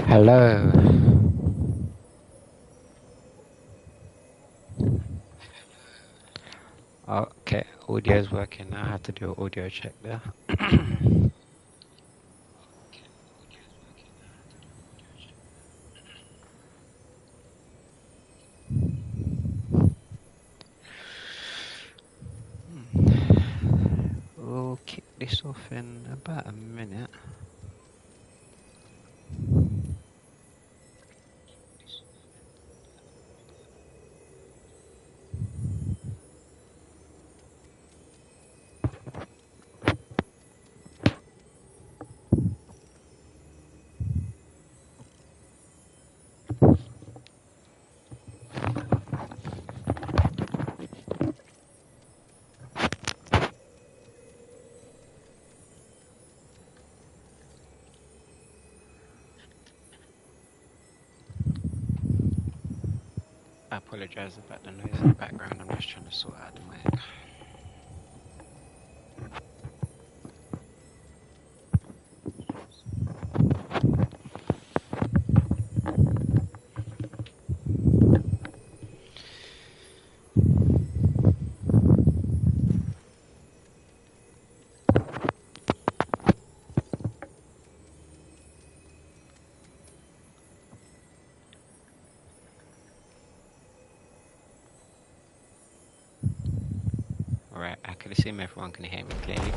Hello. Okay, audio's working now. I have to do an audio check there. We'll kick this off in about a minute. I apologize about the noise in the background. I'm just trying to sort out the mic. Alright, I can assume everyone can hear me clearly.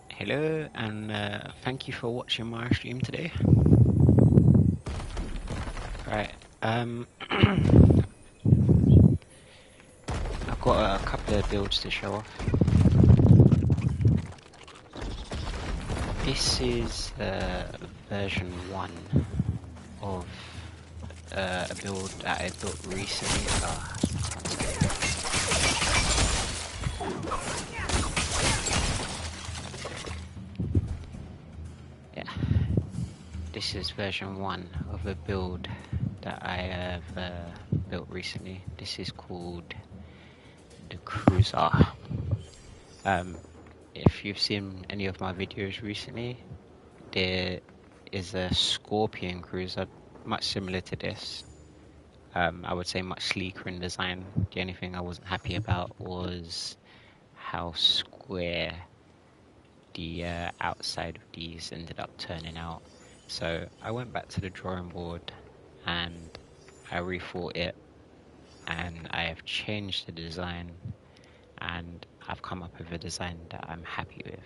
Hello, and thank you for watching my stream today. Right, I've got a couple of builds to show off. This is version 1 of a build that I built recently. Yeah, this is version 1 of a build that I have built recently. This is called the Cruiser. If you've seen any of my videos recently, there is a Scorpion Cruiser, much similar to this. I would say much sleeker in design. The only thing I wasn't happy about was how square the outside of these ended up turning out. So I went back to the drawing board and I rethought it, and I have changed the design, and I've come up with a design that I'm happy with.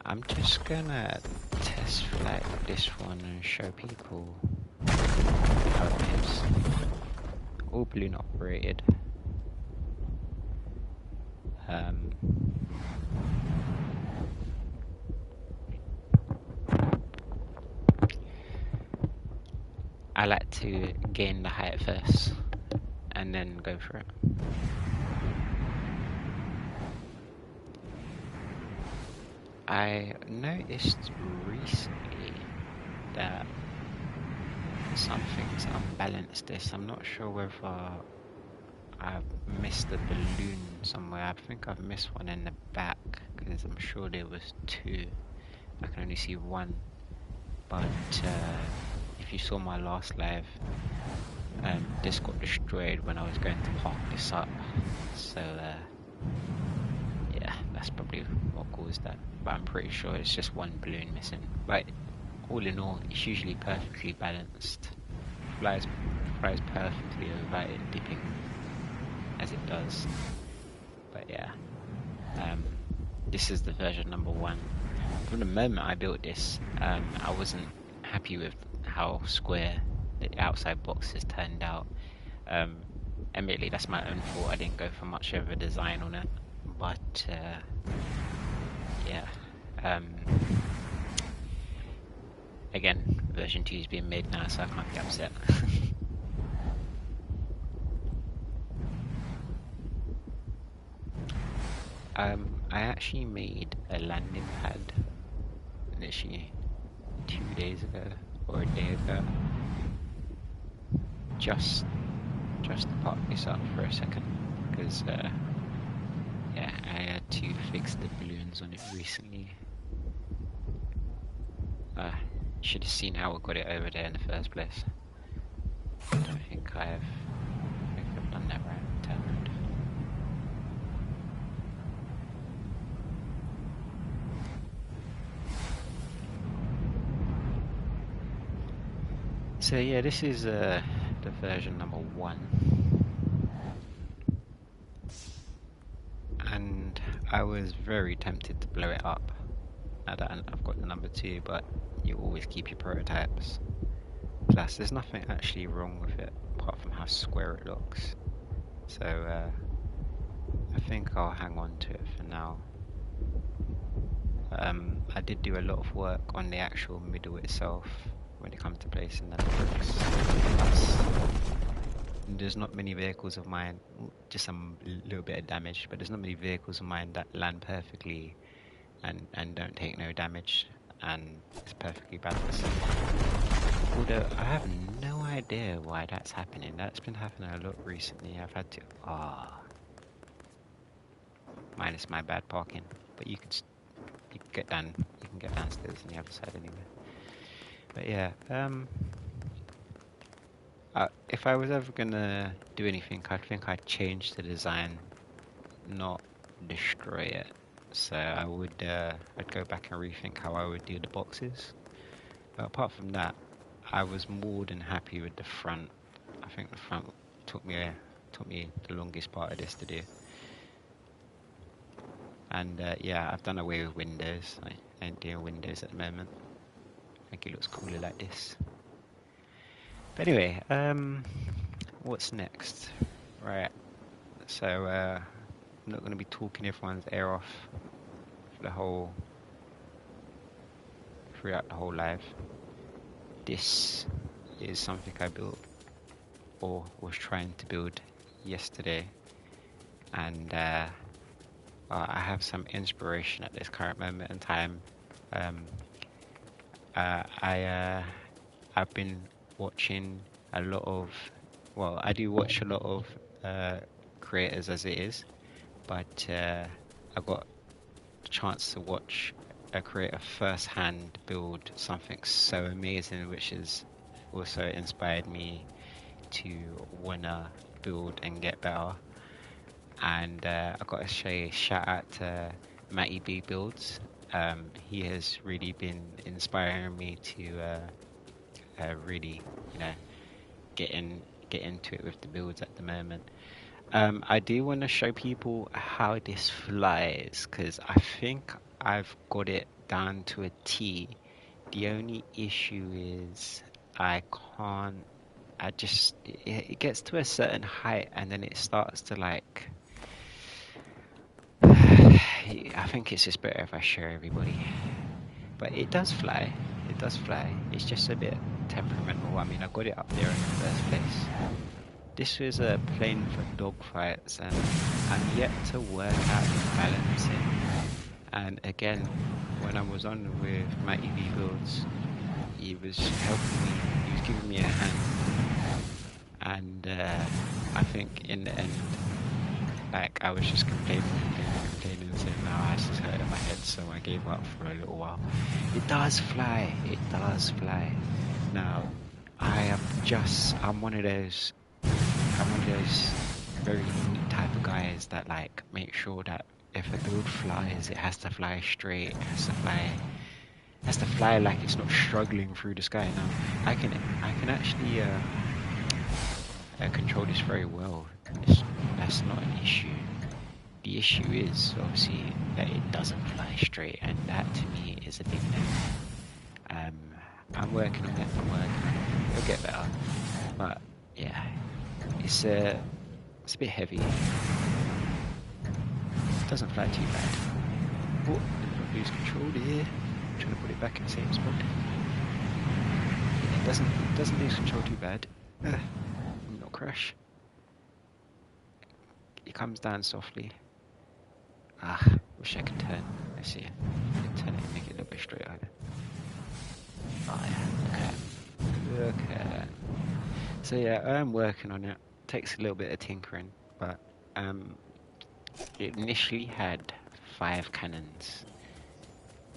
I'm just gonna test flight this one and show people how it is. All balloon operated. I like to gain the height first and then go for it. I noticed recently that something's unbalanced this. I'm not sure whether I've missed a balloon somewhere. I think I've missed one in the back, because I'm sure there was 2. I can only see 1. But if you saw my last live, this got destroyed when I was going to park this up. So yeah, that's probably what caused that. But I'm pretty sure it's just 1 balloon missing. But all in all, it's usually perfectly balanced. Flies perfectly without it dipping as it does. But yeah, this is the version number 1. From the moment I built this, I wasn't happy with how square the outside boxes turned out. Admittedly, that's my own fault. I didn't go for much of a design on it, but yeah. Again, version 2 is being made now, so I can't be upset. I actually made a landing pad literally 2 days ago or a day ago. just to park this up for a second, because yeah, I had to fix the balloons on it recently. Should have seen how I got it over there in the first place. I don't think I've done that right. Turn around. So yeah, this is the version number 1, and I was very tempted to blow it up now that I've got the number 2, but you always keep your prototypes. Plus, there's nothing actually wrong with it apart from how square it looks. So I think I'll hang on to it for now. I did do a lot of work on the actual middle itself when it comes to placing the bricks. Plus, there's not many vehicles of mine, just some little bit of damage, but there's not many vehicles of mine that land perfectly and don't take no damage, and it's perfectly balanced. Although I have no idea why that's happening. That's been happening a lot recently. I've had to minus my bad parking, but you can get downstairs on the other side anyway. But yeah, if I was ever gonna do anything, I think I'd change the design, not destroy it. So I would, I'd go back and rethink how I would do the boxes. But apart from that, I was more than happy with the front. I think the front took me the longest part of this to do. And yeah, I've done away with windows. I ain't doing windows at the moment. I think it looks cooler like this. But anyway, what's next? Right, so I'm not going to be talking everyone's ear off throughout the whole live. This is something I built or was trying to build yesterday, and I have some inspiration at this current moment in time. I've been watching a lot of, well, I do watch a lot of creators as it is, but I got a chance to watch a creator firsthand build something so amazing, which has also inspired me to wanna build and get better. And I got to say shout out to Matty B Builds. He has really been inspiring me to really, get into it with the builds at the moment. I do want to show people how this flies, because I think I've got it down to a T. The only issue is it gets to a certain height and then it starts to like, I think it's just better if I show everybody. But it does fly. It does fly. It's just a bit temperamental. I mean, I got it up there in the first place. This was a plane for dogfights, and I'm yet to work out the balancing. And again, when I was on with my EV builds, he was helping me. He was giving me a hand. And I think in the end, like, I was just complaining and saying, no, I just hurt in my head, so I gave up for a little while. It does fly. It does fly. Now, I'm one of those very unique type of guys that like make sure that if a build flies, it has to fly straight. It has to fly like it's not struggling through the sky. Now, I can actually control this very well. That's not an issue. The issue is obviously that it doesn't fly straight, and that to me is a big no. I'm working on it. It'll get better. But yeah, it's a bit heavy. It doesn't fly too bad. Oh, did not lose control here. I'm trying to put it back in the same spot. It doesn't lose control too bad. Not crash. It comes down softly. Wish I could turn. Let's see. I can turn it and make it a little bit straighter. Oh yeah, look at that. So yeah, I'm working on it. Takes a little bit of tinkering, but um, it initially had 5 cannons.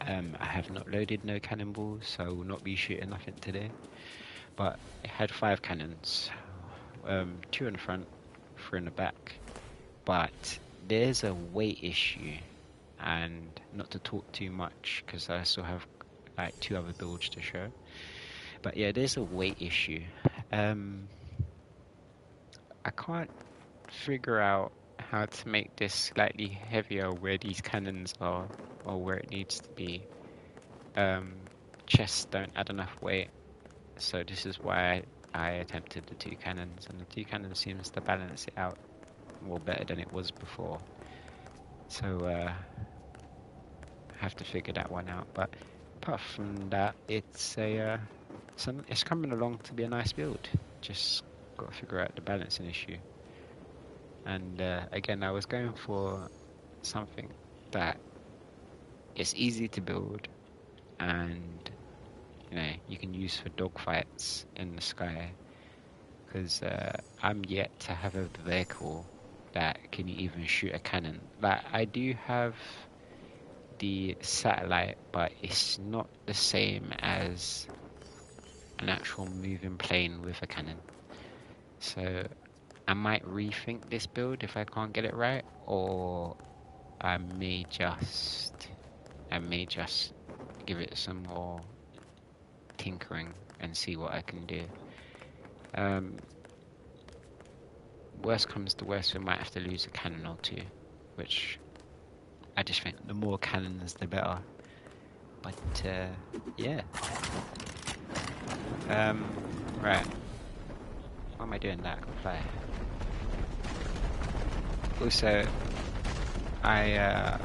I have not loaded no cannonballs, so I will not be shooting nothing today. But it had 5 cannons, 2 in the front, 3 in the back. But there's a weight issue, and not to talk too much because I still have like 2 other builds to show. But yeah, there's a weight issue. Um, I can't figure out how to make this slightly heavier where these cannons are or where it needs to be. Chests don't add enough weight, so this is why I attempted the 2 cannons, and the 2 cannons seems to balance it out more better than it was before. So I have to figure that one out. But apart from that, it's coming along to be a nice build. Just got to figure out the balancing issue. And again, I was going for something that is easy to build and you can use for dogfights in the sky. Because I'm yet to have a vehicle that can even shoot a cannon. Like I do have the satellite, but it's not the same as an actual moving plane with a cannon. So I might rethink this build if I can't get it right, or I may just give it some more tinkering and see what I can do. Worst comes to worst, we might have to lose a cannon or 2, which I just think the more cannons the better. But yeah. Right. Why am I doing that? I can fly. Also, I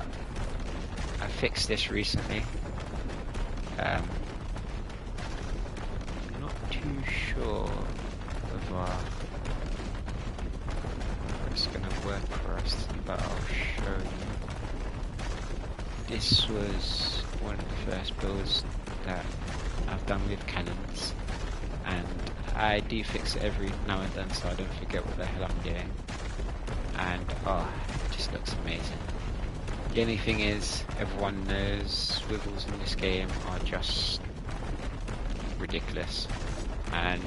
fixed this recently. I'm not too sure whether it's gonna work for us, but I'll show you. This was one of the first builds that I've done with cannons, and I do fix it every now and then so I don't forget what the hell I'm doing. And it just looks amazing. The only thing is, everyone knows swivels in this game are just ridiculous, and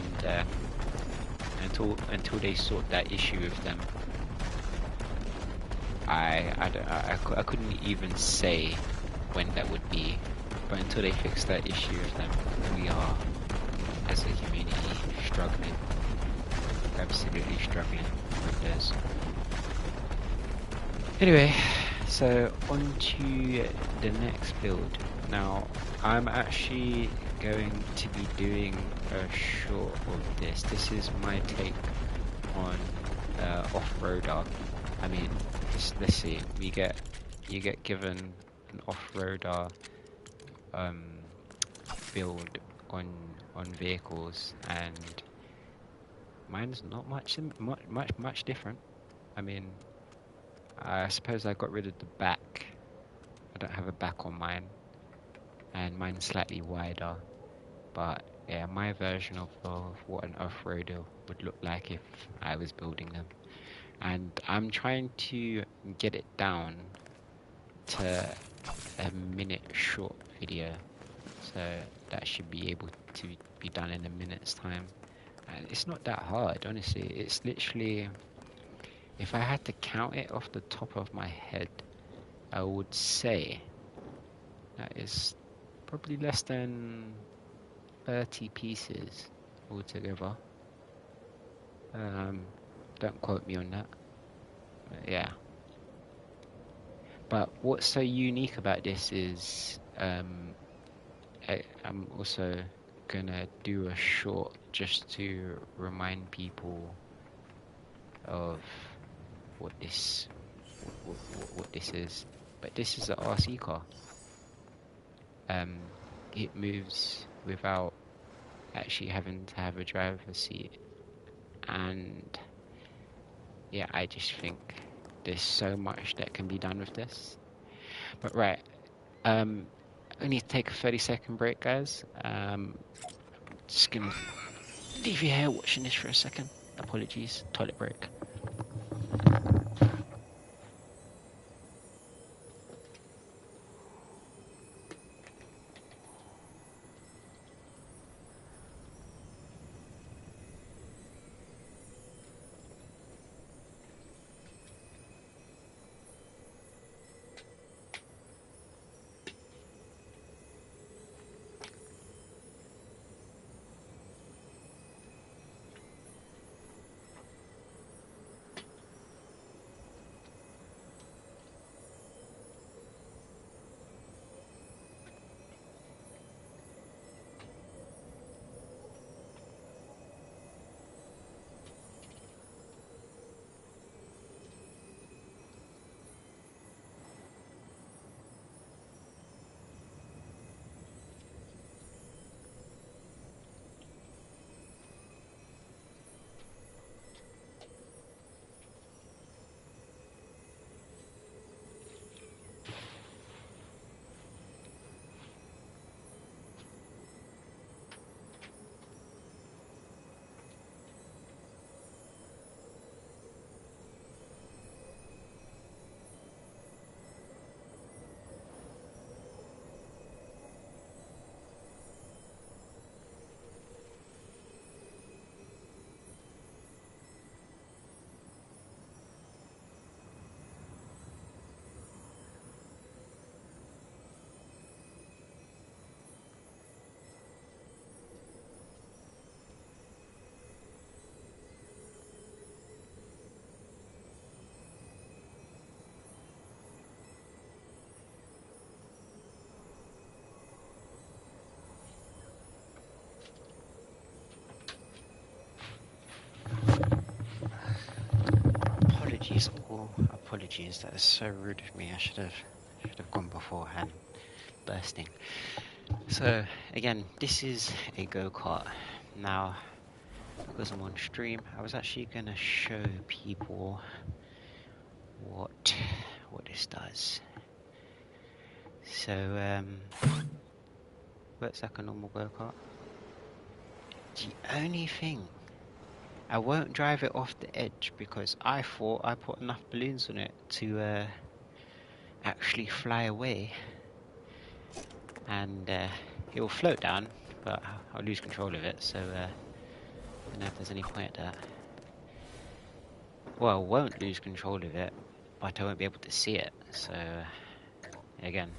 until they sort that issue with them, I couldn't even say when that would be. But until they fix that issue with them, we are, as a community, struggling, absolutely struggling with this. Anyway, so on to the next build. Now, I'm actually going to be doing a short of this. This is my take on off-roader. I mean, let's see. You get given an off-roader build on vehicles, and mine's not much different. I mean, I suppose I got rid of the back. I don't have a back on mine, and mine's slightly wider. But yeah, my version of what an off-roader would look like if I was building them. And I'm trying to get it down to a minute short video. So that should be able to be done in a minute's time. And it's not that hard, honestly. It's literally, if I had to count it off the top of my head, I would say that is probably less than 30 pieces altogether. Don't quote me on that. But yeah. But what's so unique about this is I'm also gonna do a short just to remind people of what this is. But this is an RC car. It moves without actually having to have a driver's seat, and yeah, I just think there's so much that can be done with this. But right, I need to take a 30-second break, guys. Just gonna leave you here watching this for a second. Apologies, toilet break. Apologies, all apologies. That is so rude of me. I should have gone beforehand. Bursting. So again, this is a go-kart. Now, because I'm on stream, I was actually gonna show people what this does. So works like a normal go-kart. The only thing, I won't drive it off the edge because I thought I put enough balloons on it to actually fly away, and it will float down, but I'll lose control of it. So I don't know if there's any point at that. Well, I won't lose control of it, but I won't be able to see it. So again,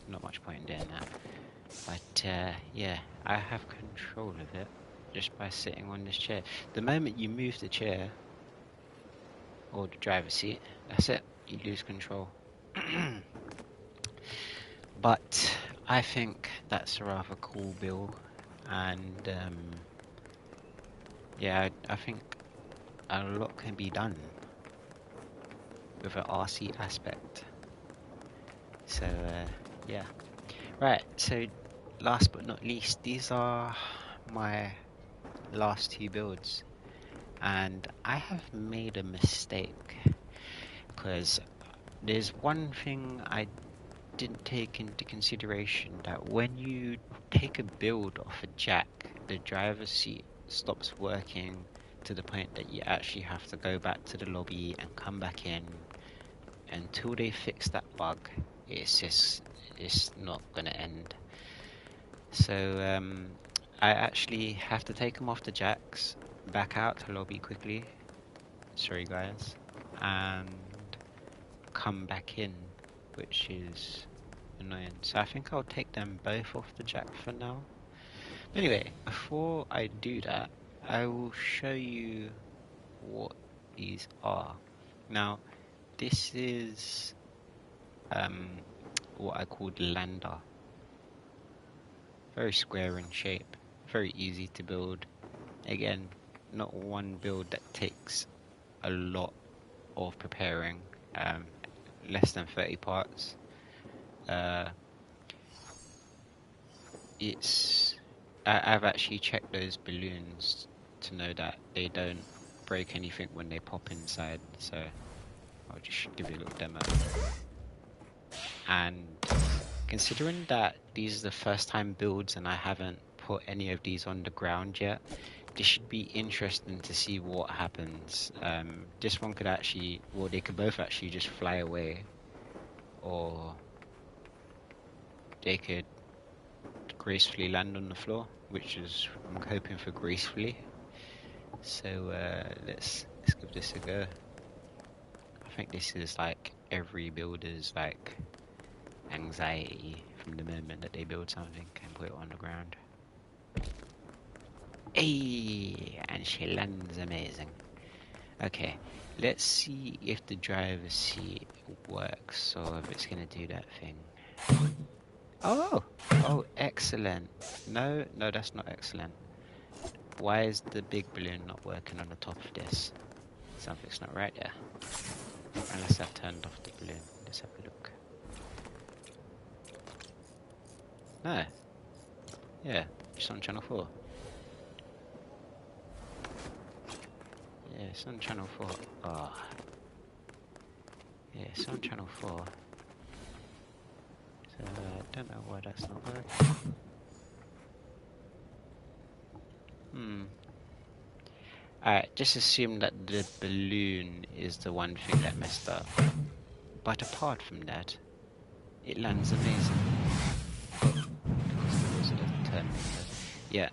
not much point in doing that. But yeah, I have control of it just by sitting on this chair. The moment you move the chair or the driver's seat, that's it. You lose control. But I think that's a rather cool build, and yeah, I think a lot can be done with an RC aspect. So yeah, right. So last but not least, these are my last two builds, and I have made a mistake because there's one thing I didn't take into consideration, that when you take a build off a jack, the driver's seat stops working to the point that you actually have to go back to the lobby and come back in. Until they fix that bug, it's not gonna end. So I actually have to take them off the jacks, back out to lobby quickly, sorry guys, and come back in, which is annoying. So I think I'll take them both off the jack for now. Anyway, before I do that, I will show you what these are. Now, this is what I call the lander. Very square in shape, very easy to build. Again, not one build that takes a lot of preparing, less than 30 parts. I've actually checked those balloons to know that they don't break anything when they pop inside, so I'll just give you a little demo. And considering that these are the first time builds and I haven't put any of these on the ground yet, this should be interesting to see what happens. This one could actually, well, they could both actually just fly away, or they could gracefully land on the floor, which is I'm hoping for gracefully. So let's give this a go. I think this is like every builder's like anxiety from the moment that they build something and put it on the ground. Hey, and she lands amazing. Okay, let's see if the driver's seat works or if it's gonna do that thing. Oh, excellent. No, that's not excellent. Why is the big balloon not working on the top of this? Something's not right there. Unless I've turned off the balloon. Let's have a look. No. Yeah, it's on channel 4. Yeah, it's on channel 4. Oh. Yeah, it's on channel 4. So I don't know why that's not working. Alright, just assume that the balloon is the one thing that messed up. But apart from that, it lands amazing. Because the doesn't turn. Yeah.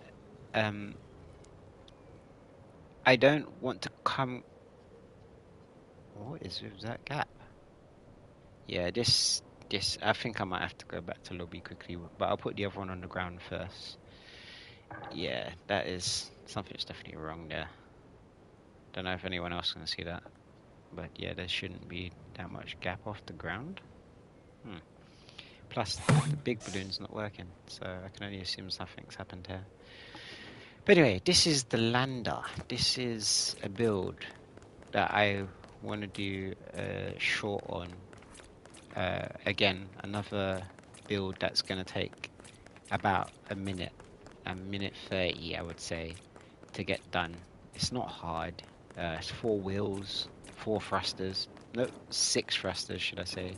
I don't want to come. What is with that gap? Yeah, this. I think I might have to go back to lobby quickly, but I'll put the other one on the ground first. Yeah, that is something's definitely wrong there. Don't know if anyone else can see that, but yeah, there shouldn't be that much gap off the ground. Plus, the big balloon's not working, so I can only assume something's happened here. But anyway, this is the lander. This is a build that I want to do a short on. Again, another build that's going to take about a minute 30, I would say, to get done. It's not hard. It's 4 wheels, 4 thrusters, no, 6 thrusters, should I say.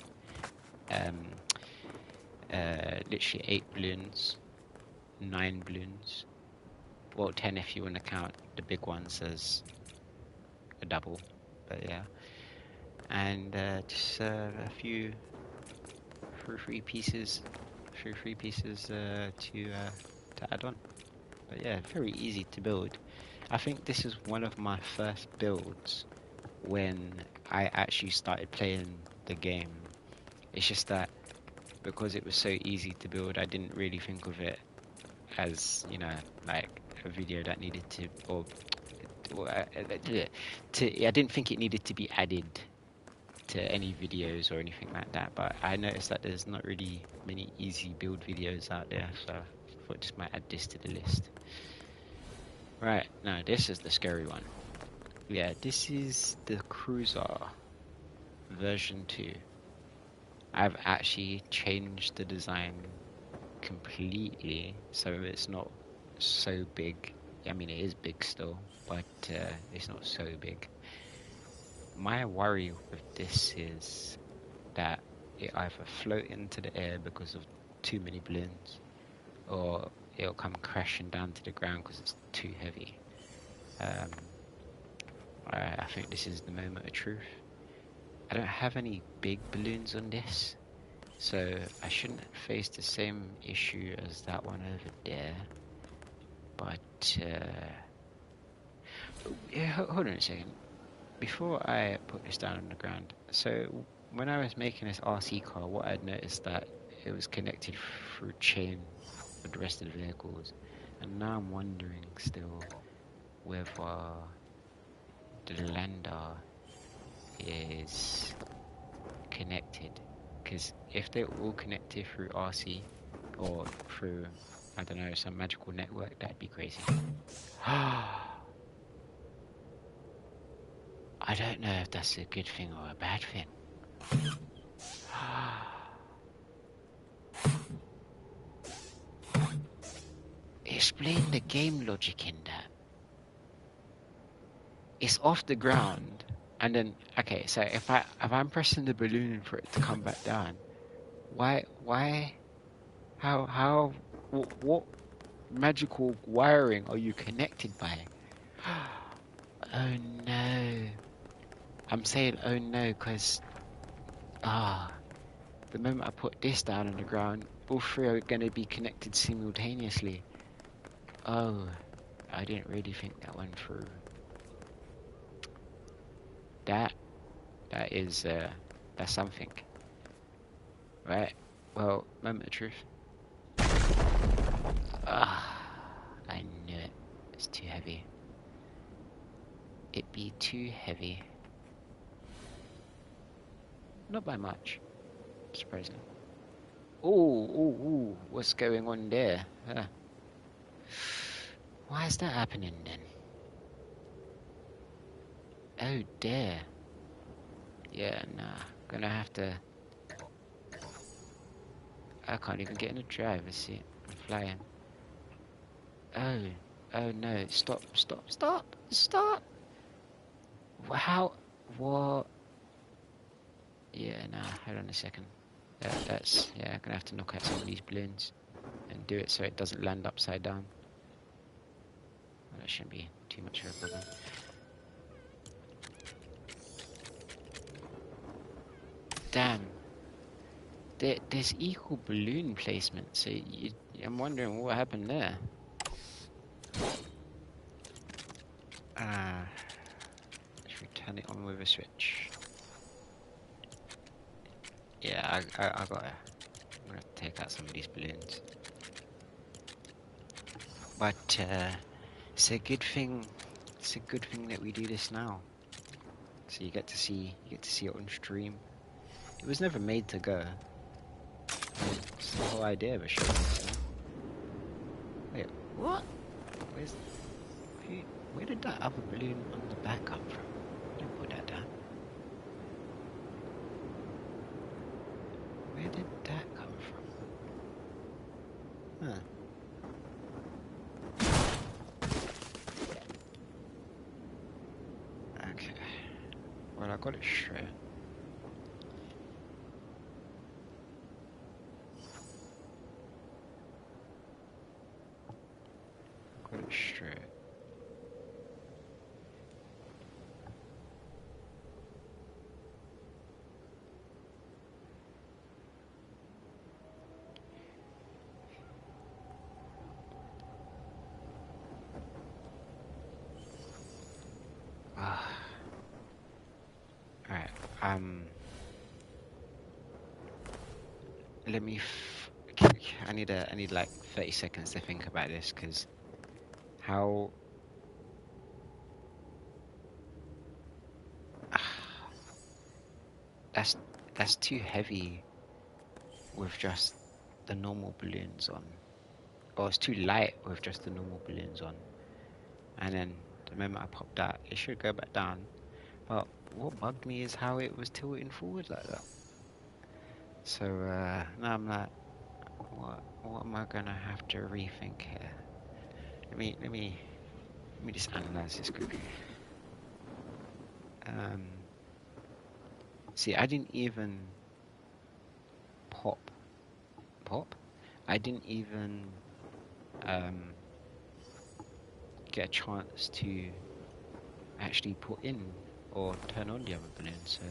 Literally 8 balloons, 9 balloons. Well, 10 if you want to count the big ones as a double, but yeah. And just a few free pieces to add on. But yeah, very easy to build. I think this is one of my first builds when I actually started playing the game. It's just that because it was so easy to build, I didn't really think of it as, you know, like a video that needed to, I didn't think it needed to be added to any videos or anything like that, but I noticed that there's not really many easy build videos out there, so I thought just might add this to the list. Right, now this is the scary one. Yeah, this is the Cruiser version 2. I've actually changed the design completely, so it's not so big. I mean, it is big still, but it's not so big. My worry with this is that it either float into the air because of too many balloons, or it'll come crashing down to the ground because it's too heavy. I think this is the moment of truth. I don't have any big balloons on this, so I shouldn't face the same issue as that one over there. But yeah, hold on a second. Before I put this down on the ground, so when I was making this RC car, what I'd noticed that it was connected through chain with the rest of the vehicles, and now I'm wondering still whether the lander is connected, because if they're all connected through RC or through, I don't know, some magical network, that'd be crazy. I don't know if that's a good thing or a bad thing. Explain the game logic in that. It's off the ground, and then okay. So if I'm pressing the balloon for it to come back down, why, how, what magical wiring are you connected by? Oh no. I'm saying oh no because, the moment I put this down on the ground, all three are going to be connected simultaneously. Oh, I didn't really think that one through. That is that's something, right? Well, moment of truth. I knew it. It's too heavy. It be too heavy. Not by much, surprisingly. Oh, what's going on there? Why is that happening then? Oh dear. Yeah, nah. Gonna have to. I can't even get in the driver's seat. I'm flying. Oh no! Stop! How? What? Yeah, nah. Hold on a second. That's yeah. I'm gonna have to knock out some of these balloons and do it so it doesn't land upside down. Well, that shouldn't be too much of a problem. Damn. There's equal balloon placement, so I'm wondering what happened there. Let's turn it on with a switch. Yeah, I got it. I'm gonna have to take out some of these balloons. But it's a good thing. It's a good thing that we do this now. So you get to see it on stream. It was never made to go. It's the whole idea of a show. So. Wait, what? Where did that other balloon on the back come from? Don't put that down. Where did that come from? Huh. Okay. Well, I got it straight. Got it straight. Alright, let me I need like 30 seconds to think about this, because how that's too heavy with just the normal balloons on, or it's too light with just the normal balloons on, and then the moment I pop that, it should go back down. But what bugged me is how it was tilting forward like that. So now I'm like, what am I gonna have to rethink here? Let me just analyze this quickly. See, I didn't even pop. I didn't even get a chance to actually put in or turn on the other balloons. So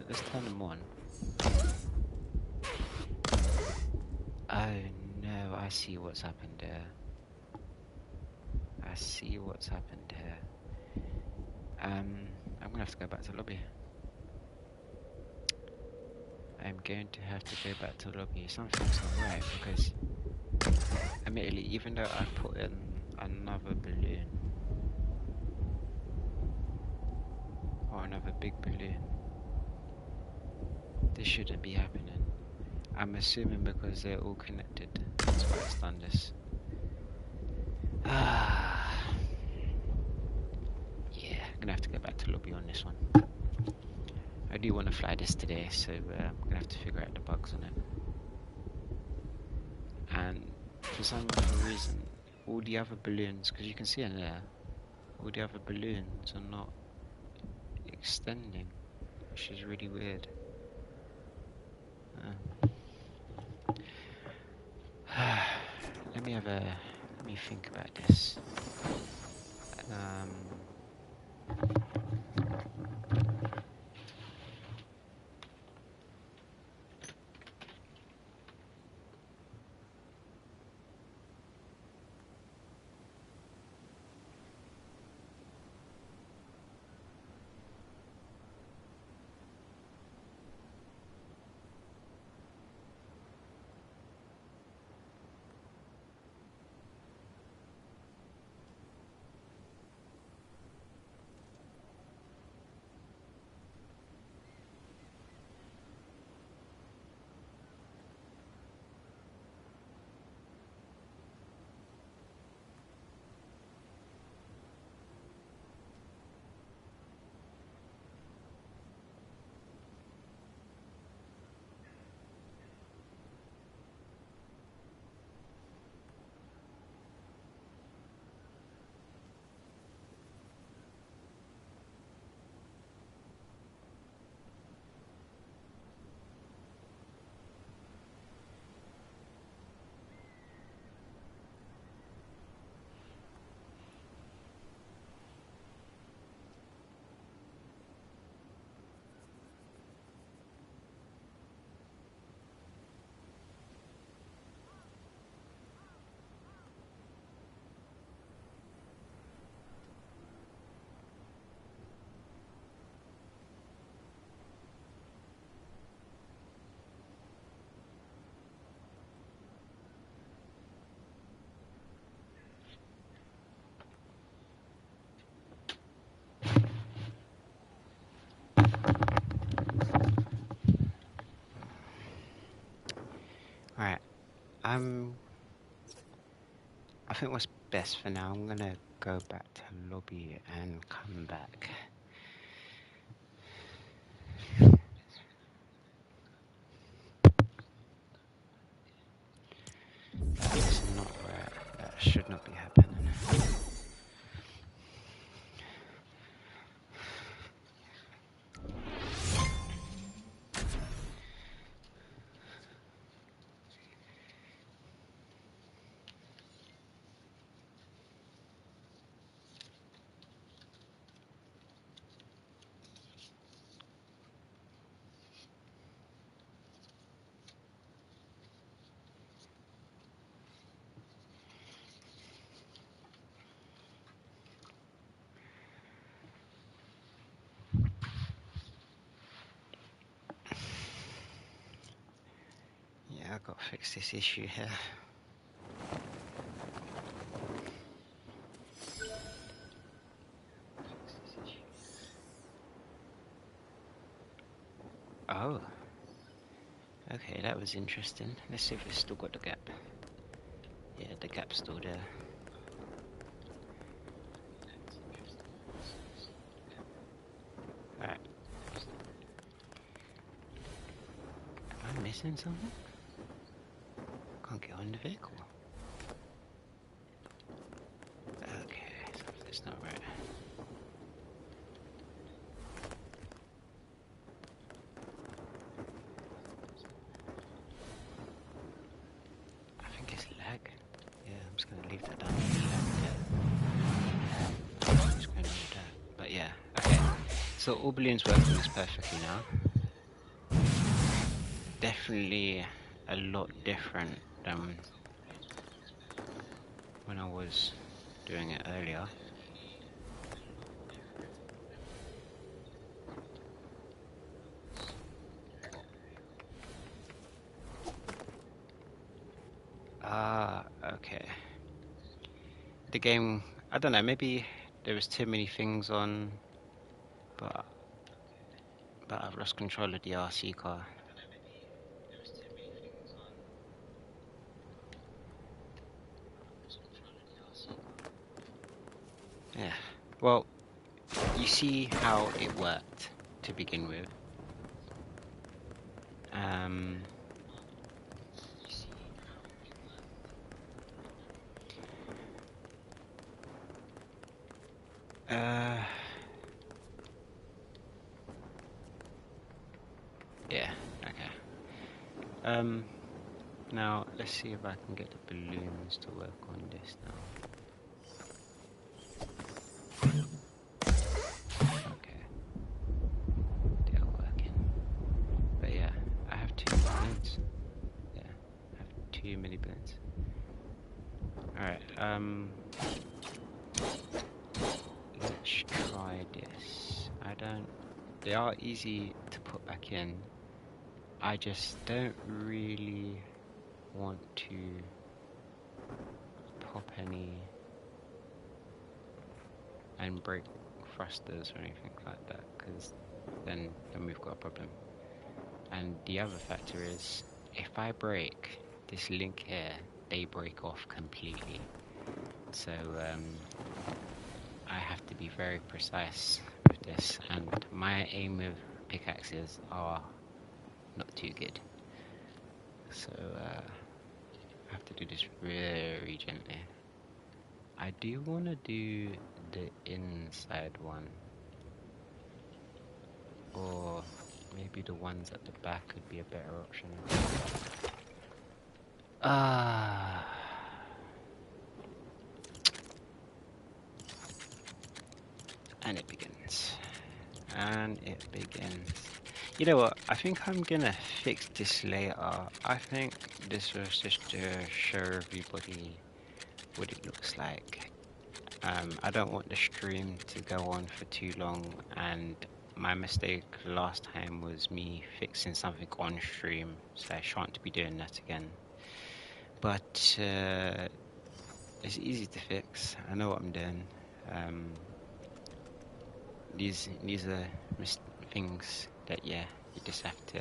let's turn them on. Oh no, I see what's happened there. I'm gonna have to go back to the lobby. I'm going to have to go back to the lobby. Something's not right, because admittedly, even though I put in another balloon or another big balloon, this shouldn't be happening. I'm assuming because they're all connected. That's why it's done this. Yeah, I'm gonna have to go back to the lobby on this one. I do want to fly this today, so I'm gonna have to figure out the bugs on it. And for some reason, all the other balloons, because you can see in there, all the other balloons are not extending, which is really weird. Let me think about this. Um, Alright, I think what's best for now, I'm gonna go back to lobby and come back. That is not right. That should not be happening. Yeah, I've got to fix this issue here. Oh. Okay, that was interesting. Let's see if it's still got the gap. Yeah, the gap's still there. Alright. Am I missing something? Can't get on the vehicle. Okay, something's not right. I think it's lag. Yeah, I'm just gonna leave that down. I'm just gonna leave that. But yeah, okay. So all balloons working this perfectly now. Definitely a lot different than when I was doing it earlier. Ah, okay. The game, I don't know, maybe there was too many things on, but I've lost control of the RC car. Yeah. Well, you see how it worked to begin with. Um, uh, yeah, okay. Now let's see if I can get the balloons to work on this now. Alright, let's try this. They are easy to put back in. I just don't really want to pop any and break thrusters or anything like that, because then we've got a problem. And the other factor is, if I break this link here, they break off completely. So I have to be very precise with this, and my aim with pickaxes are not too good. So I have to do this very gently. I do want to do the inside one, or maybe the ones at the back could be a better option. And it begins. And it begins. You know what? I think I'm gonna fix this later. I think this was just to show everybody what it looks like. I don't want the stream to go on for too long, and my mistake last time was me fixing something on stream, so I shan't be doing that again. But it's easy to fix. I know what I'm doing. These are things that you just have to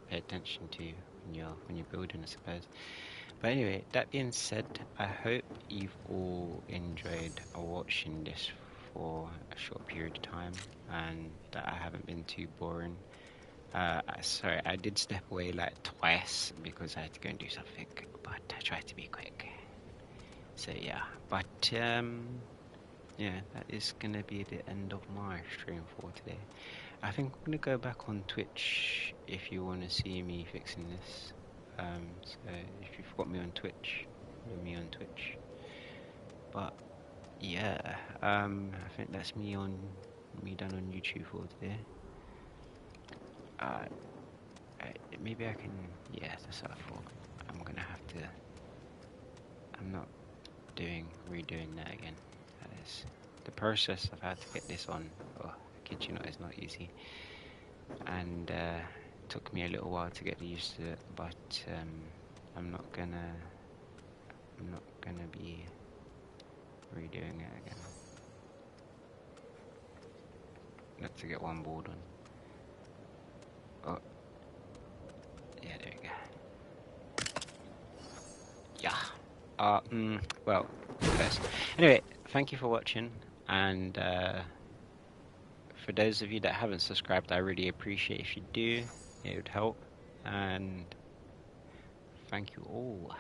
pay attention to when you're building, I suppose. But anyway, that being said, I hope you've all enjoyed watching this for a short period of time, and that I haven't been too boring. Sorry, I did step away like twice because I had to go and do something, but I tried to be quick. So yeah, but yeah, that is gonna be the end of my stream for today. I think I'm gonna go back on Twitch if you want to see me fixing this. So if you've got me on Twitch, follow me on Twitch. But yeah, I think that's me done on YouTube for today. Maybe I can. Yeah, that's what I thought. I'm gonna have to. I'm not redoing that again. That is the process of how to get this on. Oh, I kid you not, it's not easy. And took me a little while to get used to it, but I'm not gonna be redoing it again. Let's get one board on. Oh, yeah, there we go. Yeah. Well, yes. Anyway, thank you for watching, and for those of you that haven't subscribed, I really appreciate if you do. It would help, and thank you all.